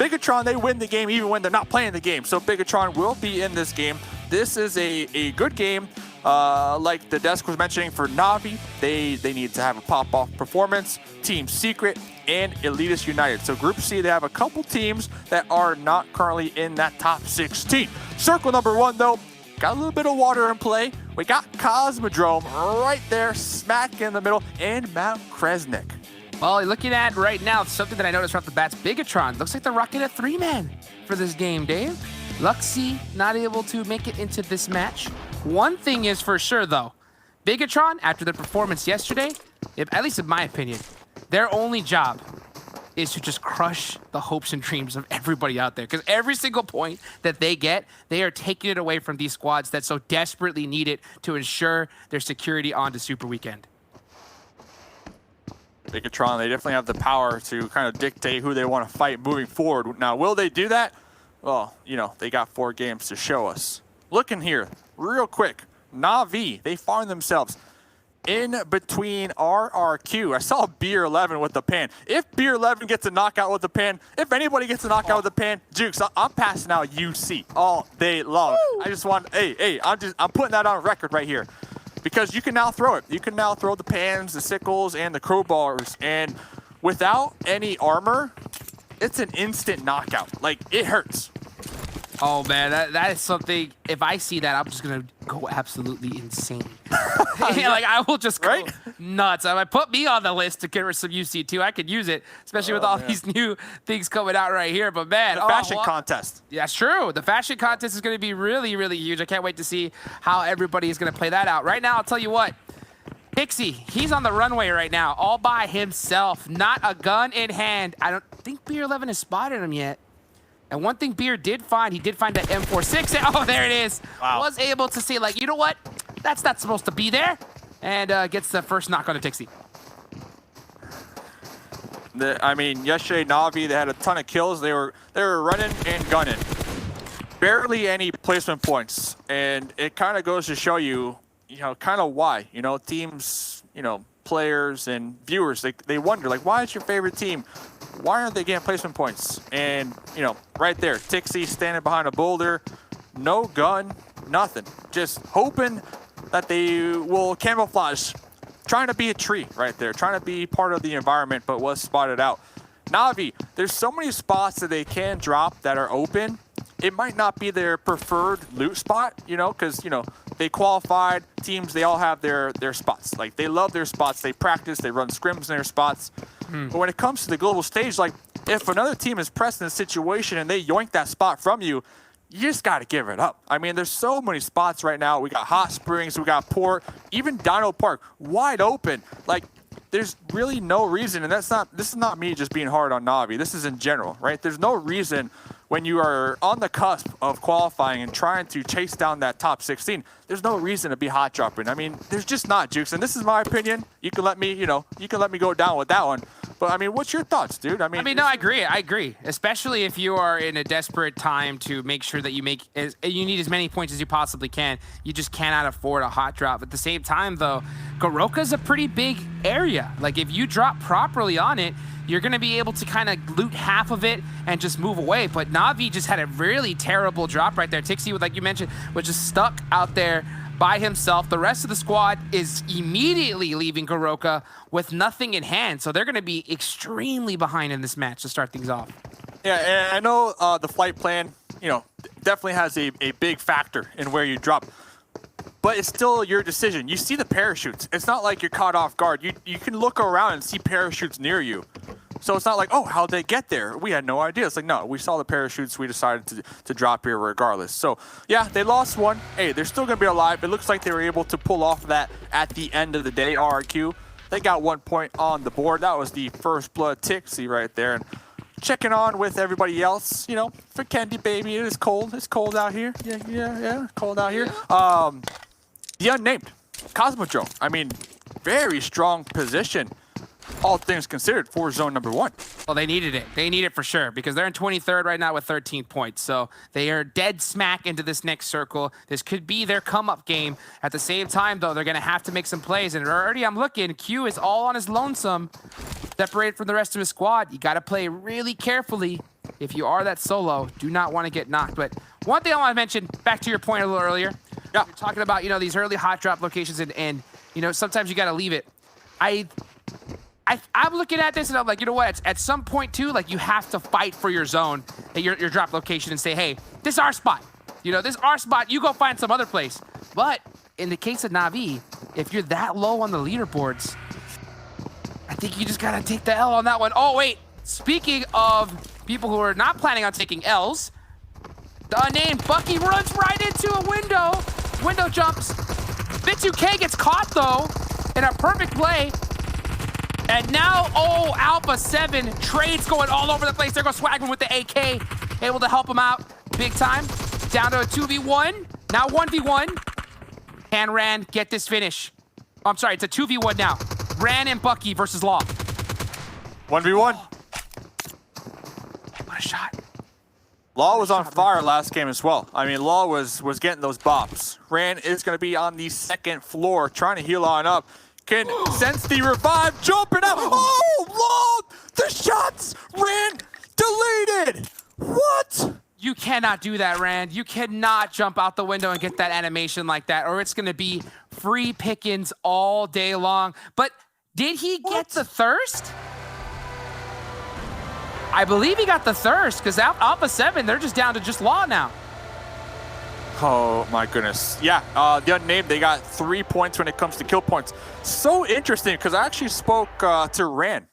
Bigetron, they win the game even when they're not playing the game. So Bigetron will be in this game. This is a good game. Like the desk was mentioning for Na'Vi, they need to have a pop-off performance, Team Secret, and Elitist United. So Group C, they have a couple teams that are not currently in that top 16. Circle number 1, though, got a little bit of water in play. We got Cosmodrome right there, smack in the middle, and Mount Kresnik. Well, looking at right now, something that I noticed right off the bats, Bigetron, looks like they're rocking a 3-man for this game, Dave. Luxy not able to make it into this match. One thing is for sure, though, Bigetron, after their performance yesterday, at least in my opinion, their only job is to just crush the hopes and dreams of everybody out there. Because every single point that they get, they are taking it away from these squads that so desperately need it to ensure their security on to Super Weekend. Bigetron, they definitely have the power to kind of dictate who they want to fight moving forward. Now, will they do that? Well, you know, they got 4 games to show us. Looking here, real quick, Na'Vi, they find themselves in between RRQ. I saw Beer 11 with the pan. If Beer 11 gets a knockout with the pan, if anybody gets a knockout with the pan, Jukes, I'm passing out UC all day long. Woo! I just want, hey, I'm putting that on record right here. Because you can now throw it. You can now throw the pans, the sickles, and the crowbars. And without any armor, it's an instant knockout. Like, it hurts. Oh, man, that is something, if I see that, I'm just going to go absolutely insane. Like, I will just go nuts. I might put me on the list to get rid of some UC2. I could use it, especially with all these new things coming out right here. But, man. The fashion contest. Yeah, that's true. The fashion contest is going to be really, really huge. I can't wait to see how everybody is going to play that out. Right now, I'll tell you what. Pixie, he's on the runway right now, all by himself. Not a gun in hand. I don't think Beer 11 has spotted him yet. And one thing Beer did find, he did find that M46. Oh, there it is. Wow. Was able to see, like, you know what? That's not supposed to be there. And gets the first knock on the Tixie. I mean, yesterday, Na'Vi, they had a ton of kills. They were running and gunning. Barely any placement points. And it kind of goes to show you, kind of why. Teams, players and viewers, they wonder, like, why is your favorite team? Why aren't they getting placement points? And, right there, Tixie standing behind a boulder, no gun, nothing. Just hoping that they will camouflage, trying to be a tree right there, trying to be part of the environment, but was spotted out. Na'Vi, there's so many spots that they can drop that are open. It might not be their preferred loot spot, because, they qualified teams, they all have their spots. Like, they love their spots. They practice, they run scrims in their spots. But when it comes to the global stage, like, if another team is pressed in a situation and they yoink that spot from you, you just got to give it up. I mean, there's so many spots right now. We got Hot Springs, we got Port, even Dino Park, wide open. Like, there's really no reason, and this is not me just being hard on Na'Vi. This is in general, right? There's no reason when you are on the cusp of qualifying and trying to chase down that top 16, there's no reason to be hot dropping. I mean, there's just not, Jukes. And this is my opinion. You can let me, go down with that one. But I mean, what's your thoughts, dude? I mean, no, I agree. Especially if you are in a desperate time to make sure that you need as many points as you possibly can. You just cannot afford a hot drop. At the same time, though, Goroka's a pretty big area. Like, if you drop properly on it, you're going to be able to kind of loot half of it and just move away. But Na'Vi just had a really terrible drop right there. Tixie, like you mentioned, was just stuck out there by himself. The rest of the squad is immediately leaving Goroka with nothing in hand. So they're going to be extremely behind in this match to start things off. Yeah, and I know the flight plan, definitely has a big factor in where you drop. But it's still your decision. You see the parachutes. It's not like you're caught off guard. You can look around and see parachutes near you. So it's not like, oh, how'd they get there? We had no idea. It's like, no, we saw the parachutes. We decided to drop here regardless. So, yeah, they lost one. Hey, they're still going to be alive. It looks like they were able to pull off that at the end of the day, RRQ. They got 1 point on the board. That was the first blood Tixie right there. And checking on with everybody else, for Candy Baby, it is cold. It's cold out here. Yeah, cold out here. The Unnamed, Cosmodrome. I mean, very strong position, all things considered, for zone number 1. Well, they needed it. They need it for sure because they're in 23rd right now with 13 points. So they are dead smack into this next circle. This could be their come-up game. At the same time, though, they're going to have to make some plays. And already I'm looking, Q is all on his lonesome, separated from the rest of his squad. You got to play really carefully if you are that solo, do not want to get knocked. But one thing I want to mention, back to your point a little earlier, Yeah. you're talking about, these early hot drop locations and sometimes you got to leave it. I'm looking at this and I'm like, you know what? At some point too, like you have to fight for your zone, your drop location, and say, hey, this is our spot. This is our spot. You go find some other place. But in the case of Na'Vi, if you're that low on the leaderboards, I think you just gotta take the L on that one. Oh wait, speaking of people who are not planning on taking L's, the unnamed Bucky runs right into a window. Window jumps. Week2 gets caught though in a perfect play. And now, Alpha 7 trades going all over the place. There goes Swagman with the AK, able to help him out big time. Down to a 2v1, now 1v1. Can Ran get this finish? I'm sorry, it's a 2v1 now. Ran and Bucky versus Law. 1v1. What a shot. Law was on fire last game as well. I mean, Law was getting those bops. Ran is going to be on the second floor trying to heal on up. Can sense the revive, jumping out. Oh, Law! The shots! Ran deleted! What? You cannot do that, Rand. You cannot jump out the window and get that animation like that, or it's going to be free pickings all day long. But did he get the thirst? I believe he got the thirst, because Alpha 7, they're just down to just Law now. Oh my goodness. Yeah, the Unnamed, they got 3 points when it comes to kill points. So interesting, because I actually spoke to Ran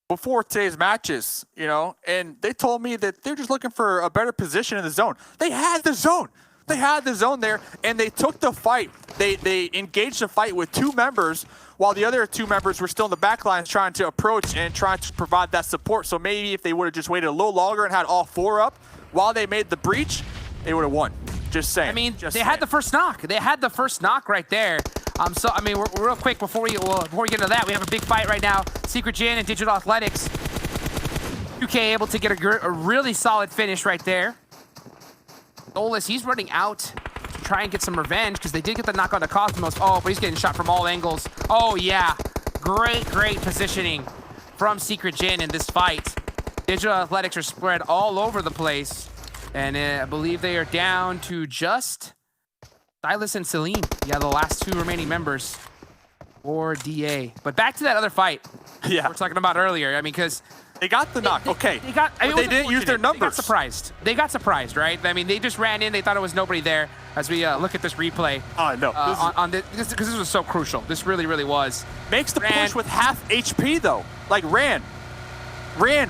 before today's matches, and they told me that they're just looking for a better position in the zone. They had the zone. They had the zone there, and they took the fight. They engaged the fight with 2 members, while the other 2 members were still in the back lines trying to approach and trying to provide that support. So maybe if they would have just waited a little longer and had all 4 up while they made the breach, they would have won. Just saying. I mean, had the first knock. They had the first knock right there. We're real quick before we get into that, we have a big fight right now. Secret Jin and Digital Athletics. UK able to get a really solid finish right there. Solus, he's running out to try and get some revenge because they did get the knock on the Cosmos. Oh, but he's getting shot from all angles. Oh, yeah. Great positioning from Secret Jin in this fight. Digital Athletics are spread all over the place. And I believe they are down to just Silas and Celine. Yeah, the last 2 remaining members for DA. But back to that other fight we were talking about earlier. I mean, because they got the knock. Okay. They didn't use their numbers. They got surprised, right? I mean, they just ran in. They thought it was nobody there. As we look at this replay. Oh, no. Because this was so crucial. This really was. Makes the push with half HP, though. Like, Ran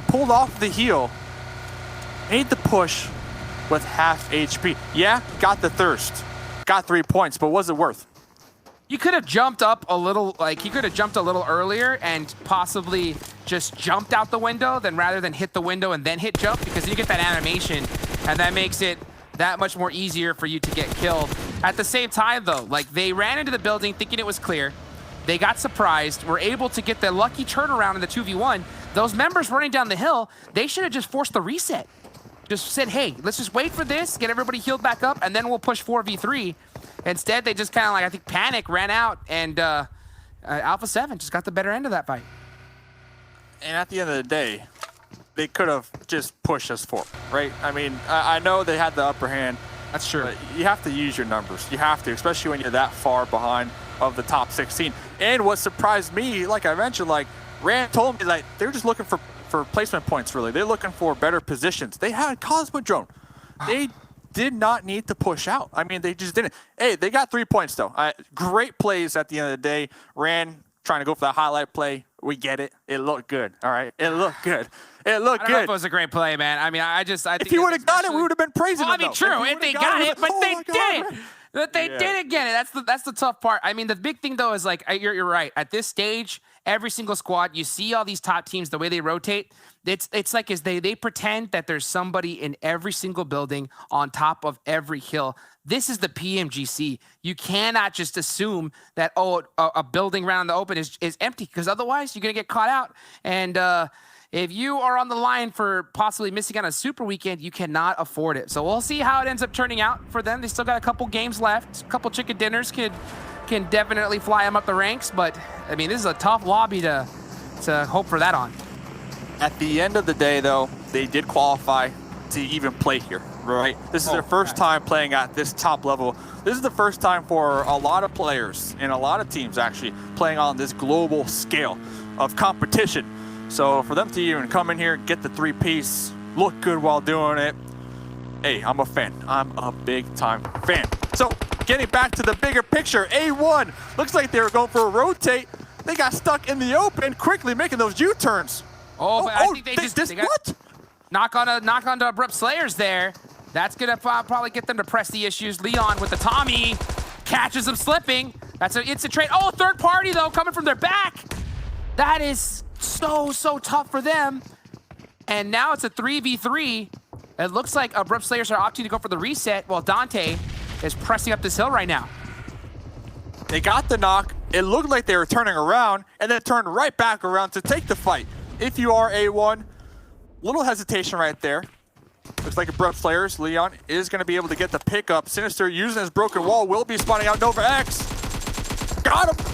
pulled off the heel. Made the push with half HP. Yeah, got the thirst. Got 3 points, but was it worth? You could have jumped up a little, he could have jumped a little earlier and possibly just jumped out the window rather than hit the window and then hit jump, because you get that animation and that makes it that much more easier for you to get killed. At the same time though, they ran into the building thinking it was clear. They got surprised, were able to get the lucky turnaround in the 2v1. Those members running down the hill, they should have just forced the reset. Just said, hey, let's just wait for this, get everybody healed back up, and then we'll push 4v3. Instead, they just kind of I think panic, ran out, and Alpha 7 just got the better end of that fight. And at the end of the day, they could have just pushed us forward, right? I mean, I know they had the upper hand. That's true. But you have to use your numbers. You have to, especially when you're that far behind of the top 16. And what surprised me, like I mentioned, Rand told me they're just looking for placement points, really. They're looking for better positions. They had Cosmodrome. They did not need to push out. I mean, they just didn't. Hey, they got 3 points, though. Great plays at the end of the day. Ran trying to go for that highlight play. We get it. It looked good, all right? It looked good. It looked I don't good. know if it was a great play, man. I mean, I think if he would have got it, we would have been praising him. I mean, true. If they got it, but they did it. But they didn't get it. That's the tough part. I mean, the big thing, though, is you're right. At this stage, every single squad, you see all these top teams, the way they rotate, it's like they pretend that there's somebody in every single building on top of every hill. This is the PMGC. You cannot just assume that, a building around the open is empty, because otherwise you're going to get caught out. And if you are on the line for possibly missing out on a super weekend, you cannot afford it. So we'll see how it ends up turning out for them. They still got a couple games left. A couple chicken dinners can definitely fly them up the ranks. But, I mean, this is a tough lobby to hope for that on. At the end of the day, though, they did qualify to even play here, right? This is their first time playing at this top level. This is the first time for a lot of players and a lot of teams actually playing on this global scale of competition. So for them to even come in here and get the 3-piece, look good while doing it, hey, I'm a fan. I'm a big time fan. So getting back to the bigger picture, A1 looks like they were going for a rotate. They got stuck in the open, quickly making those U-turns. I think they got what? knock on to Abrupt Slayers there. That's gonna probably get them to press the issues. Leon with the Tommy catches him slipping. It's a trade. Oh, third party though, coming from their back. That is so tough for them. And now it's a 3v3. It looks like Abrupt Slayers are opting to go for the reset while Dante is pressing up this hill right now. They got the knock. It looked like they were turning around and then turned right back around to take the fight. If you are A1, little hesitation right there. Looks like Abrupt Slayers, Leon is going to be able to get the pickup. Sinister using his broken wall, will be spotting out Nova X. Got him.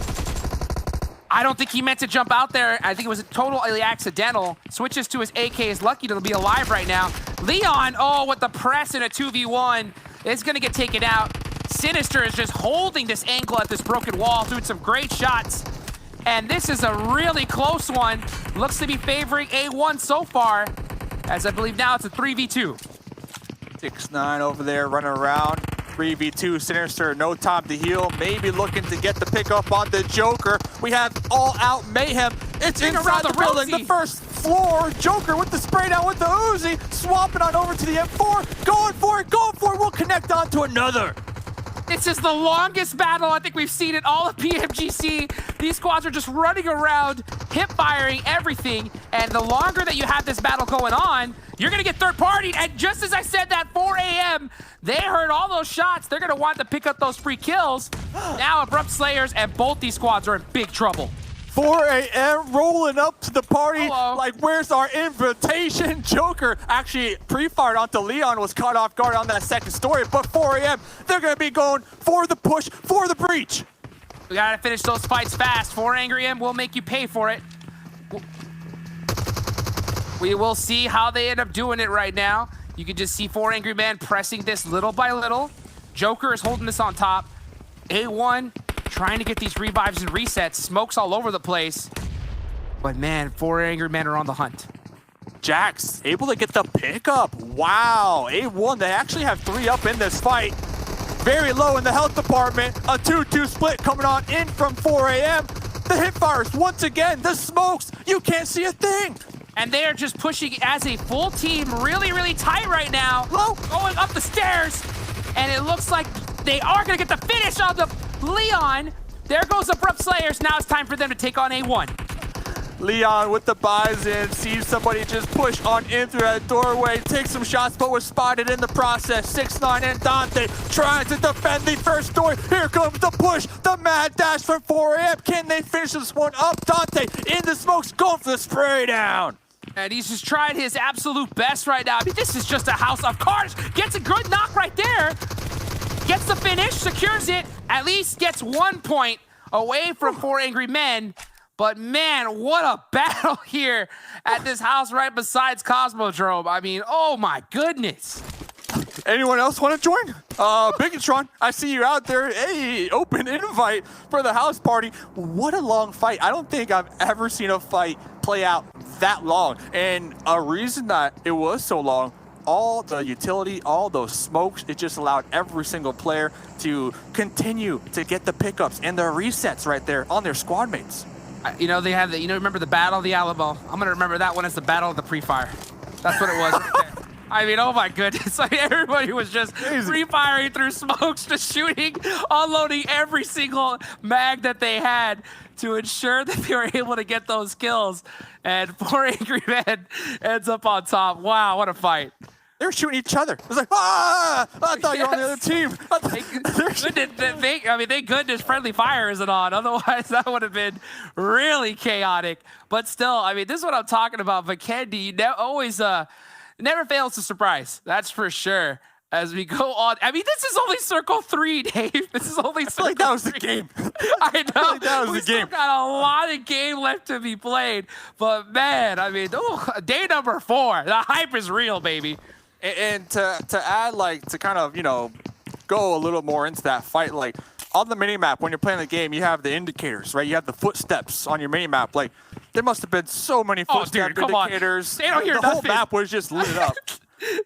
I don't think he meant to jump out there. I think it was totally accidental. Switches to his AK, is lucky to be alive right now. Leon, with the press in a 2v1, is going to get taken out. Sinister is just holding this angle at this broken wall, doing some great shots. And this is a really close one. Looks to be favoring A1 so far, as I believe now it's a 3v2. 6ix9ine over there running around. 3v2, Sinister, no time to heal. Maybe looking to get the pickup on the Joker. We have all-out mayhem. It's inside the building, the first floor. Joker with the spray down with the Uzi, swapping on over to the M4. Going for it. We'll connect on to another. This is the longest battle I think we've seen in all of PMGC. These squads are just running around, hip-firing everything, and the longer that you have this battle going on, you're going to get third-partied. And just as I said that, 4 a.m., they heard all those shots. They're going to want to pick up those free kills. Now Abrupt Slayers and both these squads are in big trouble. 4 a.m. rolling up to the party. Hello. Like, where's our invitation? Joker actually pre-fired onto Leon, was caught off guard on that second story, but 4 a.m. they're going to be going for the push, for the breach. We got to finish those fights fast. 4 Angry M will make you pay for it. We will see how they end up doing it right now. You can just see 4 Angry Men pressing this little by little. Joker is holding this on top. A1 trying to get these revives and resets. Smokes all over the place. But man, 4 Angry Men are on the hunt. Jax able to get the pickup. Wow, A1, they actually have 3 up in this fight. Very low in the health department. A 2-2 split coming on in from 4 a.m. The hip fires once again. The smokes, you can't see a thing. And they are just pushing as a full team really, really tight right now. Low. Going up the stairs. And it looks like they are going to get the finish on the Leon. There goes Abrupt Slayers. Now it's time for them to take on A1. Leon with the Bison, sees somebody just push on in through that doorway, takes some shots, but was spotted in the process. 6ix9ine and Dante trying to defend the first story. Here comes the push, the mad dash from 4 a.m. Can they finish this one up? Dante in the smokes, going for the spray down. And he's just trying his absolute best right now. I mean, this is just a house of cards. Gets a good knock right there. Gets the finish, secures it. At least gets 1 point away from 4 Angry Men. But man, what a battle here at this house right besides Cosmodrome. I mean, oh my goodness. Anyone else want to join? Bigetron, I see you out there. Hey, open invite for the house party. What a long fight. I don't think I've ever seen a fight play out that long. And a reason that it was so long, all the utility, all those smokes, it just allowed every single player to continue to get the pickups and their resets right there on their squad mates. You know, they have the, remember the Battle of the Alamo? I'm going to remember that one as the Battle of the Pre-Fire. That's what it was right there. I mean, oh my goodness. Like, everybody was just pre-firing through smokes, just shooting, unloading every single mag that they had to ensure that they were able to get those kills. And 4 Angry Men ends up on top. Wow, what a fight. They were shooting each other. It was like, I thought you were on the other team. Thank goodness friendly fire isn't on. Otherwise, that would have been really chaotic. But still, I mean, this is what I'm talking about. Vikendi always never fails to surprise. That's for sure. as we go on. I mean, this is only Circle 3, Dave. This is only Circle 3. Like that was the game. I know. Like that was we the game. Still got a lot of game left to be played. But, man, I mean, day number 4. The hype is real, baby. And to add, like, to kind of, you know, go a little more into that fight, like, on the minimap, when you're playing the game, you have the indicators, right? You have the footsteps on your minimap. Like, there must have been so many footstep indicators. They don't hear the nothing. whole map was just lit up.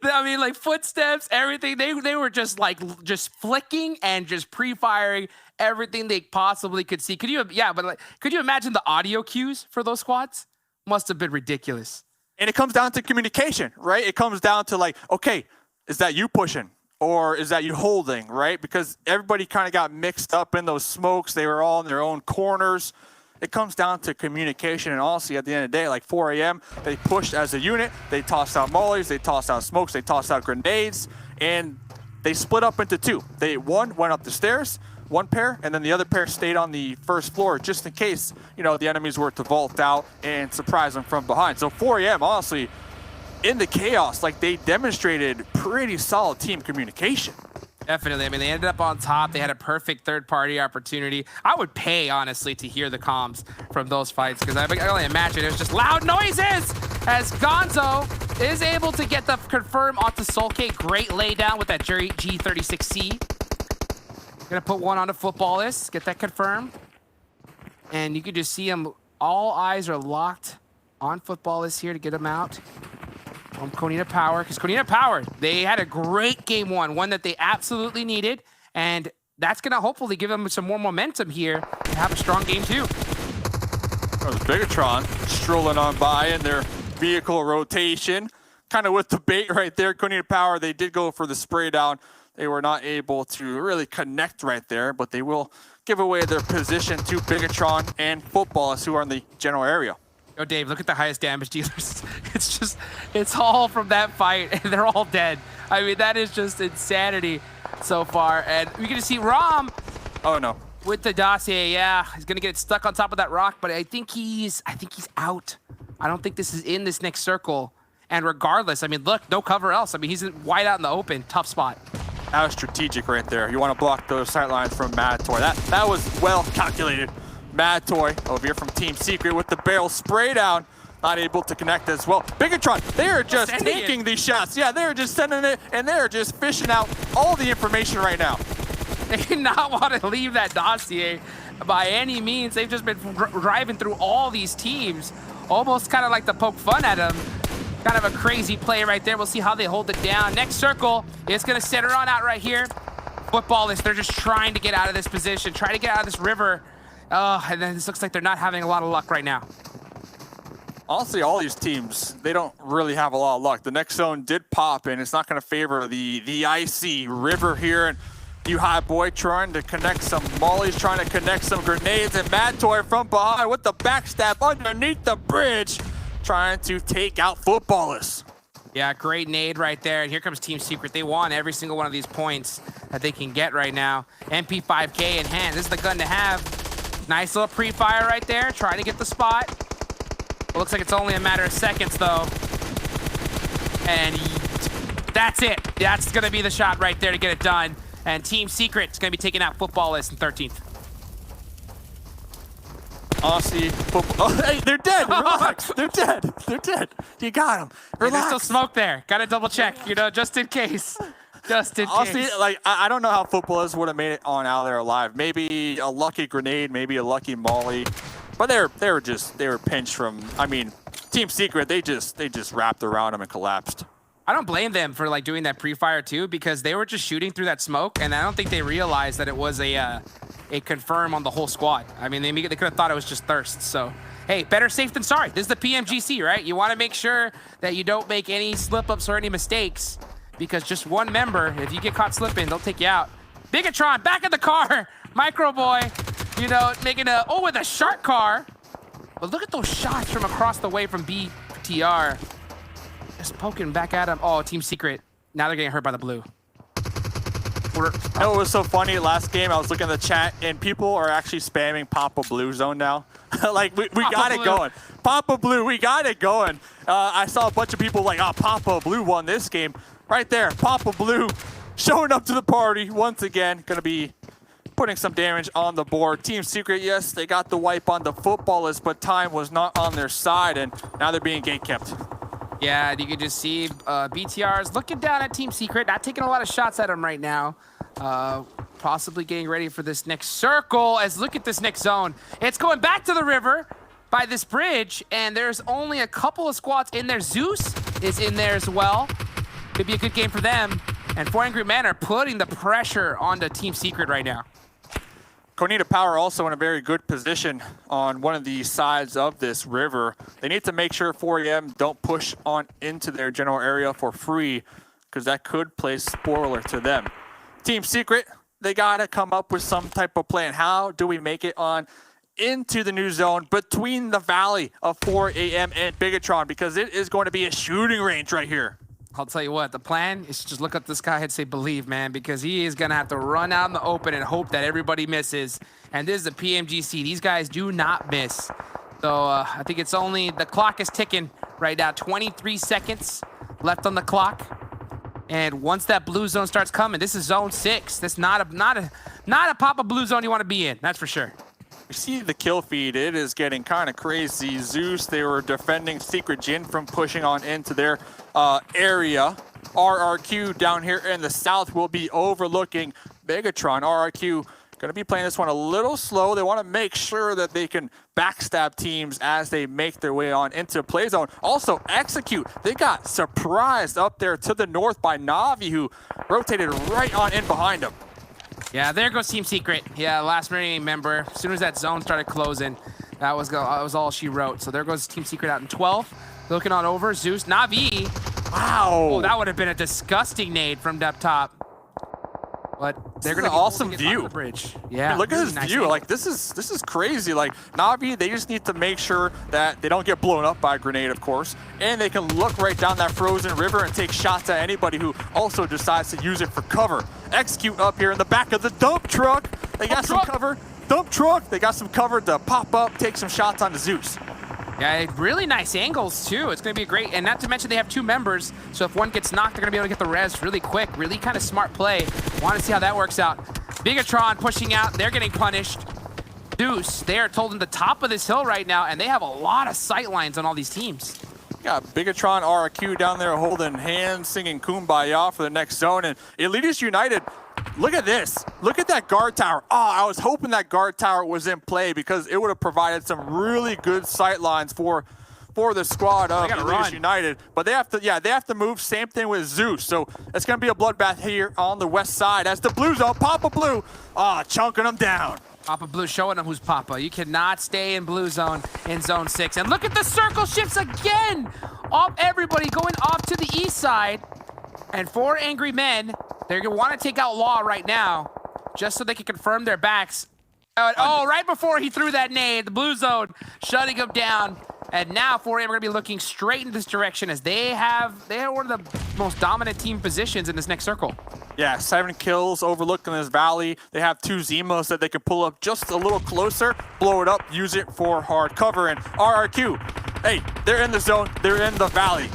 I mean, like, footsteps, everything. They were just, like, just flicking and just pre-firing everything they possibly could see. Could you imagine the audio cues for those squads? Must have been ridiculous. And it comes down to communication, right? It comes down to, like, okay, is that you pushing? Or is that you holding, right? Because everybody kind of got mixed up in those smokes. They were all in their own corners. It comes down to communication. And honestly, at the end of the day, like 4 a.m., they pushed as a unit. They tossed out mollies. They tossed out smokes. They tossed out grenades. And they split up into 2. One went up the stairs, one pair, and then the other pair stayed on the first floor just in case, you know, the enemies were to vault out and surprise them from behind. So 4 a.m., honestly, in the chaos, like, they demonstrated pretty solid team communication. Definitely. I mean, they ended up on top. They had a perfect third-party opportunity. I would pay, honestly, to hear the comms from those fights because I can only imagine it was just loud noises as Gonzo is able to get the confirm onto Sulcate. Great laydown with that G36C. Gonna put one onto Futbolist, get that confirmed. And you can just see him. All eyes are locked on Futbolist here to get him out. From Konina Power, because Konina Power, they had a great game one that they absolutely needed, and that's going to hopefully give them some more momentum here to have a strong game 2. Oh, the Bigetron strolling on by in their vehicle rotation, kind of with the bait right there. Konina Power, they did go for the spray down. They were not able to really connect right there, but they will give away their position to Bigetron and Futbolist, who are in the general area. Oh, Dave, look at the highest damage dealers. It's all from that fight, and they're all dead. I mean, that is just insanity so far. And we're gonna see Rom. Oh no. With the dossier, yeah, he's gonna get stuck on top of that rock, but I think he's out. I don't think this is in this next circle. And regardless, I mean, look, no cover else. I mean, he's wide out in the open, tough spot. That was strategic right there. You want to block those sight lines from Mad Toy. That was well calculated. Mad Toy over here from Team Secret with the barrel spray down. Not able to connect as well. Bigetron, they are just taking these shots. Yeah, they're just sending it, and they're just fishing out all the information right now. They do not want to leave that dossier by any means. They've just been driving through all these teams, almost kind of like to poke fun at them. Kind of a crazy play right there. We'll see how they hold it down. Next circle, it's going to center on out right here. Futbolist, they're just trying to get out of this position, try to get out of this river. And then this looks like they're not having a lot of luck right now. Honestly, all these teams, they don't really have a lot of luck. The next zone did pop, and it's not going to favor the icy river here. And you high boy trying to connect some mollies, trying to connect some grenades, and Mad Toy from behind with the backstab underneath the bridge, trying to take out Futbolist. Yeah, great nade right there. And here comes Team Secret. They want every single one of these points that they can get right now. MP5K in hand. This is the gun to have. Nice little pre-fire right there. Trying to get the spot. It looks like it's only a matter of seconds, though. And that's it. That's going to be the shot right there to get it done. And Team Secret is going to be taking out Futbolist in 13th. Honestly, oh, hey, they're dead. Relax. They're dead. They're dead. You got them. Relax. There's still smoke there. Got to double check, you know, just in case. Just in Honestly, case. like, I don't know how Futbolist would have made it on out there alive. Maybe a lucky grenade, maybe a lucky molly. But they were pinched from, I mean, Team Secret, they just wrapped around them and collapsed. I don't blame them for like doing that pre-fire too, because they were just shooting through that smoke, and I don't think they realized that it was a confirm on the whole squad. I mean, they could have thought it was just thirst. So, hey, better safe than sorry. This is the PMGC, right? You want to make sure that you don't make any slip-ups or any mistakes, because just one member, if you get caught slipping, they'll take you out. Bigetron, back in the car. Micro Boy, you know, making with a shark car. But look at those shots from across the way from BTR. Just poking back at him. Oh, Team Secret. Now they're getting hurt by the blue. You know, it was so funny. Last game, I was looking at the chat, and people are actually spamming Papa Blue Zone now. Like, we got it going. Papa Blue, we got it going. I saw a bunch of people like, oh, Papa Blue won this game. Right there, Papa Blue showing up to the party once again. Going to be putting some damage on the board. Team Secret, yes, they got the wipe on the Futbolist, but time was not on their side, and now they're being gate kept. Yeah, you can just see BTR's looking down at Team Secret, not taking a lot of shots at him right now. Possibly getting ready for this next circle. As look at this next zone. It's going back to the river by this bridge, and there's only a couple of squads in there. Zeus is in there as well. Could be a good game for them. And 4 Angry Men are putting the pressure onto Team Secret right now. Konina Power also in a very good position on one of the sides of this river. They need to make sure 4AM don't push on into their general area for free, because that could play spoiler to them. Team Secret, they gotta come up with some type of plan. How do we make it on into the new zone between the valley of 4AM and Bigetron, because it is going to be a shooting range right here. I'll tell you what, the plan is to just look up the sky and say believe, man, because he is going to have to run out in the open and hope that everybody misses. And this is the PMGC. These guys do not miss. So I think it's only, the clock is ticking right now. 23 seconds left on the clock. And once that blue zone starts coming, this is zone 6. That's not a pop-up blue zone you want to be in, that's for sure. You see the kill feed, it is getting kind of crazy. Zeus, they were defending Secret Jin from pushing on into their area. RRQ down here in the south will be overlooking Bigetron. RRQ going to be playing this one a little slow. They want to make sure that they can backstab teams as they make their way on into play zone. Also, Execute, they got surprised up there to the north by Navi, who rotated right on in behind them. Yeah, there goes Team Secret. Yeah, last remaining member. As soon as that zone started closing, that was all she wrote. So there goes Team Secret out in 12. Looking on over, Zeus, Navi. Wow. Oh, that would have been a disgusting nade from up top. But they're going to be awesome view. The bridge. Yeah, look at this nice view. angle. Like this is crazy. Like Navi, they just need to make sure that they don't get blown up by a grenade, of course, and they can look right down that frozen river and take shots at anybody who also decides to use it for cover. Execute up here in the back of the dump truck. They got some cover. Dump truck. They got some cover to pop up, take some shots on the Zeus. Yeah, really nice angles, too. It's going to be great. And not to mention they have 2 members, so if one gets knocked, they're going to be able to get the res really quick. Really kind of smart play. Want to see how that works out. Bigetron pushing out. They're getting punished. Zeus, they are told in the top of this hill right now, and they have a lot of sight lines on all these teams. Got Bigetron, RRQ down there holding hands, singing Kumbaya for the next zone. And Elitist United, look at this. Look at that guard tower. Oh, I was hoping that guard tower was in play because it would have provided some really good sight lines for the squad of Elitist United. But they have to move. Same thing with Zeus. So it's going to be a bloodbath here on the west side as the blue zone, Papa Blue, chunking them down. Papa Blue showing them who's Papa. You cannot stay in blue zone in zone 6. And look at the circle shifts again. Everybody going off to the east side. And 4 Angry Men, they're going to want to take out Law right now just so they can confirm their backs. Right before he threw that nade, the blue zone shutting him down. And now 4AM are going to be looking straight in this direction as they have one of the most dominant team positions in this next circle. Yeah, 7 kills overlooking this valley. They have 2 Zemos that they can pull up just a little closer, blow it up, use it for hard cover. And RRQ, hey, they're in the zone, they're in the valley.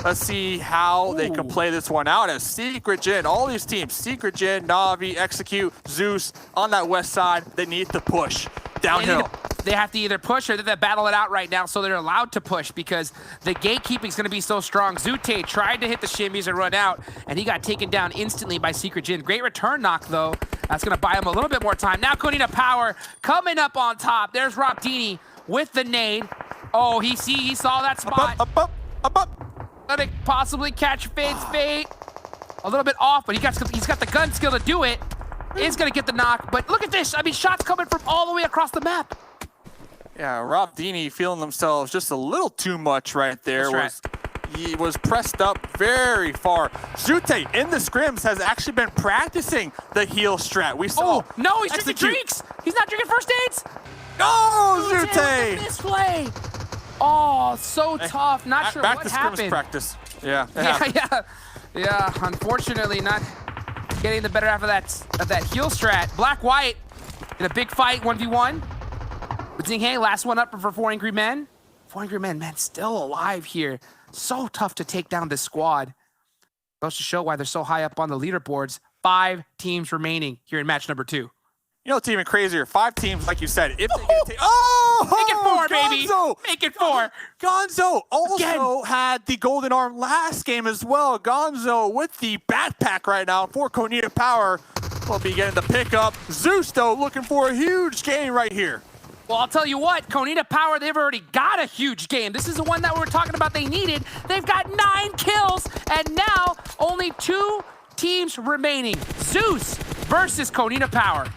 Let's see how they can play this one out as Secret Jin, all these teams, Secret Jin, Navi, Execute, Zeus, on that west side, they need to push downhill. They have to either push or they battle it out right now, so they're allowed to push because the gatekeeping is going to be so strong. Zute tried to hit the shimmies and run out, and he got taken down instantly by Secret Jin. Great return knock, though. That's going to buy him a little bit more time. Now Konina Power coming up on top. There's Robdini with the nade. Oh, he saw that spot. Up. Gonna possibly catch Fade's fate. A little bit off, but he's got the gun skill to do it. Is going to get the knock, but look at this. I mean, shots coming from all the way across the map. Yeah, Robdini feeling themselves just a little too much right there. That's He was pressed up very far. Zute in the scrims has actually been practicing the heal strat. We saw. Oh, no, he's drinking drinks. He's not drinking first aids. No, Zute! This play. Oh, so tough. Not sure back what to happened. Scrims practice. Yeah. Yeah. Unfortunately, not getting the better half of that heal strat. Black White in a big fight, 1v1. But Zinghe, last one up for 4 Angry Men. 4 Angry Men, man, still alive here. So tough to take down this squad. Goes to show why they're so high up on the leaderboards. 5 teams remaining here in match number 2. You know what's even crazier? 5 teams, like you said. If they get Make it 4, baby. Gonzo! Make it 4. Gonzo also had the golden arm last game as well. Gonzo with the backpack right now for Konina Power. Will be getting the pickup. Zeus, though, looking for a huge game right here. Well, I'll tell you what, Konina Power, they've already got a huge game. This is the one that we were talking about they needed. They've got 9 kills, and now only 2 teams remaining. Zeus versus Konina Power.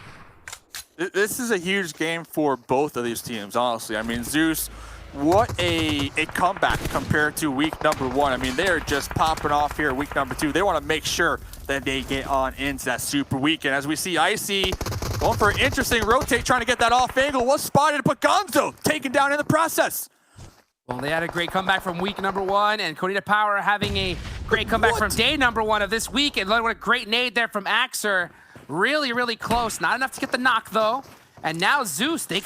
This is a huge game for both of these teams, honestly. I mean, Zeus, what a comeback compared to week number 1. I mean, they are just popping off here week number 2. They want to make sure that they get on into that super weekend. As we see Icy going for an interesting rotate, trying to get that off angle. Was spotted, but Gonzo taken down in the process. Well, they had a great comeback from week number 1, and Konina Power having a great comeback from day number 1 of this week. And look what a great nade there from Axer. Really, really close. Not enough to get the knock, though. And now Zeus, they're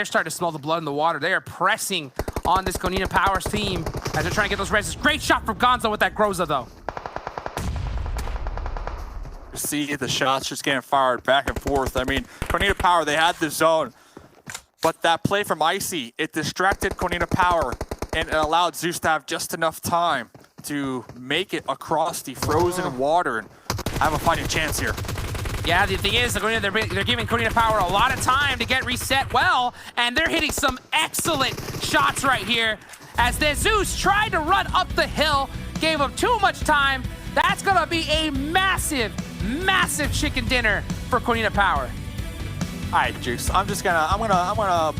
starting to smell the blood in the water. They are pressing on this Konina Power's team as they're trying to get those reses. Great shot from Gonzo with that Groza, though. See the shots just getting fired back and forth. I mean, Konina Power, they had the zone, but that play from Icy, it distracted Konina Power and it allowed Zeus to have just enough time to make it across the frozen water and have a fighting chance here. Yeah, the thing is, they're giving Konina Power a lot of time to get reset well, and they're hitting some excellent shots right here. As the Zeus tried to run up the hill, gave him too much time. That's gonna be a massive, massive chicken dinner for Konina Power. All right, Juice. I'm gonna